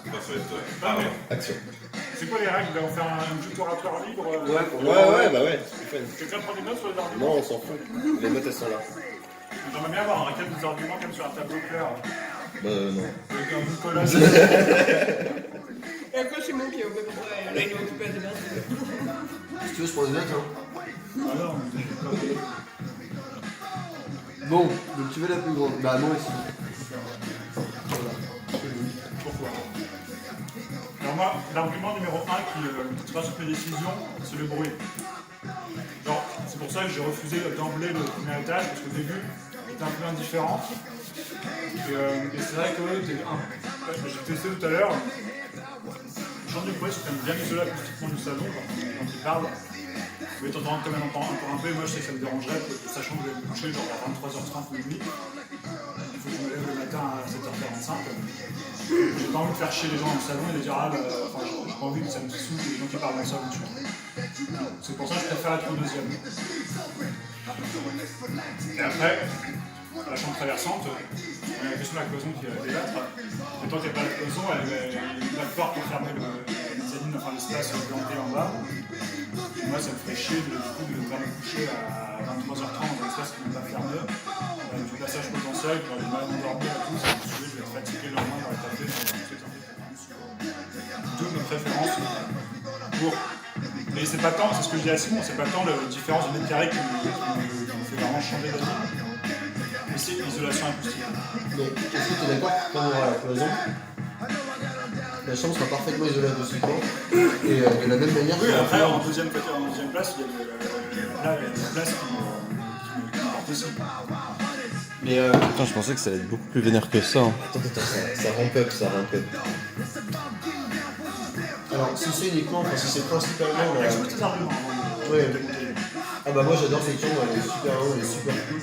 Ça va être... Ah, mais Action. c'est quoi les règles? On va faire un jeu oratoire libre. Ouais, bah ouais. Quelqu'un prend des notes sur les arguments? Non, on s'en fout. Les notes, elles sont là. J'aimerais bien avoir un raquette des arguments comme sur un tableau clair. Bah non. Avec un bout de collage. Et après, c'est moi qui ai occupé des notes. Si tu veux, je prends des notes. Hein. Ah non, Bon, donc tu veux la plus grande? Bah moi aussi. pourquoi? Alors moi, l'argument numéro 1 qui passe toutes mes décisions, c'est le bruit. Genre, c'est pour ça que j'ai refusé d'emblée le premier étage, parce qu'au début, j'étais un peu indifférent. Et c'est vrai que j'ai testé tout à l'heure, le champ du bruit, c'est quand même bien isolé acoustiquement du salon, quand il parle. Mais t'entends quand même encore un peu, et moi je sais que ça me dérangerait, sachant que je vais me coucher genre à 23h30 minuit. Il faut que je me lève le matin à 7h45. J'ai pas envie de faire chier les gens dans le salon et de dire enfin j'ai pas envie que ça me saoule les gens qui parlent dans le salon, tu vois. C'est pour ça que je préfère être au deuxième. Et après, la chambre traversante, on a la question de la cloison qui va débattre. Et tant qu'il n'y a pas de cloison, il va falloir pour fermer le mezzanine, enfin l'espace planté en bas. Et moi ça me ferait chier de devoir me coucher à 23h30 dans un espace qui n'est pas fermé. Du passage potentiel, quand j'ai mal endormir et tout, ça me saoule, je vais être fatigué le lendemain dans la table. D'où mes préférences pour. Et c'est pas tant, c'est ce que je dis à Simon, c'est pas tant la différence du mètre carré qui me fait vraiment changer d'avis, mais c'est l'isolation acoustique. Donc, est-ce que tu es d'accord quand on aura la cloison? La chambre sera parfaitement isolée acoustiquement. Et de la même manière. Oui, après, en deuxième place, il y a une place qui me porte aussi. Mais Putain, je pensais que ça allait être beaucoup plus vénère que ça. Hein. Attends, ça ramp up, ça ramp up. Alors, si c'est uniquement, enfin, si c'est principalement la. Avec tous tes arguments. Ouais. Ah bah moi j'adore cette chambre, elle est super haute, elle est super cool,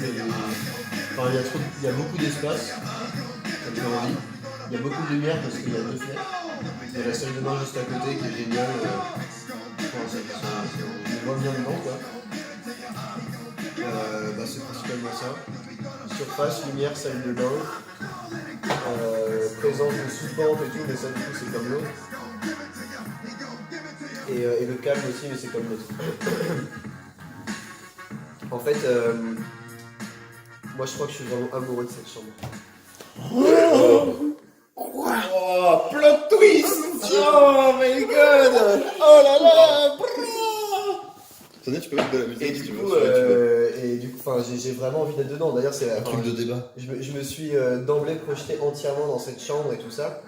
enfin il y a beaucoup d'espace, ça me fait envie. Il y a beaucoup de lumière parce qu'il y a 2 fenêtres. Il y a la salle de bain juste à côté qui est géniale. Je me vois bien dedans quoi. Bah c'est principalement ça. Surface, lumière, salle de bain. Présence de sous-pente et tout, mais ça du coup c'est comme l'autre. Et le calme aussi, mais c'est comme l'autre. En fait, moi je crois que je suis vraiment amoureux de cette chambre. Quoi? Oh, plot twist! Oh my god! Oh là là! Tenez, tu peux mettre de la musique. Et si du tu coup, veux. j'ai vraiment envie d'être dedans. D'ailleurs, c'est Un truc de débat. je me suis d'emblée projeté entièrement dans cette chambre et tout ça.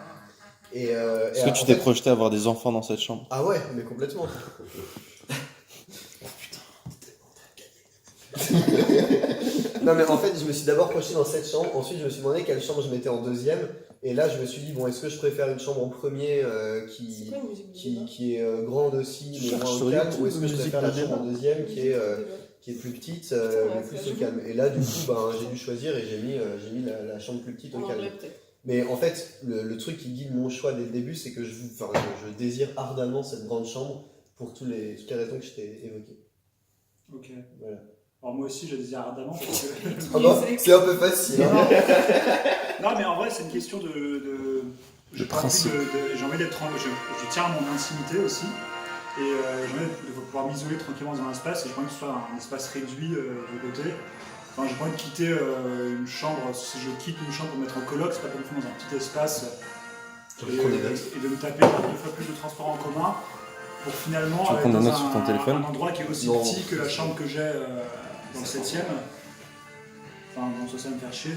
Est-ce que tu t'es projeté à avoir des enfants dans cette chambre? Ah ouais, mais complètement. Non mais en fait, je me suis d'abord projeté dans cette chambre. Ensuite, je me suis demandé quelle chambre je mettais en deuxième. Et là, je me suis dit, bon, est-ce que je préfère une chambre en premier qui est grande aussi, mais moins au calme, ou est-ce que je préfère la chambre en deuxième qui est plus petite, mais plus au calme. Et là, du coup, ben, j'ai dû choisir et j'ai mis la chambre plus petite au calme. Mais en fait, le truc qui guide mon choix dès le début, c'est que je désire ardemment cette grande chambre pour toutes les raisons que je t'ai évoquées. Ok. Voilà. Alors moi aussi, je le disais ardemment parce que. Ah bah, c'est un peu facile. Hein. Non, mais en vrai, c'est une question de principe. J'ai envie d'être. Je tiens à mon intimité aussi. Et j'ai envie de pouvoir m'isoler tranquillement dans un espace. Et j'ai pas envie que ce soit un espace réduit de côté. Enfin, j'ai pas envie de quitter une chambre. Si je quitte une chambre pour me mettre en coloc, c'est pas pour me faire dans un petit espace. Et de me taper 2 fois plus de transports en commun. Pour finalement Tu veux prendre des notes sur ton téléphone? Un endroit qui est aussi petit que la chambre que j'ai dans le 7ème. Enfin, bon, ça me faire chier.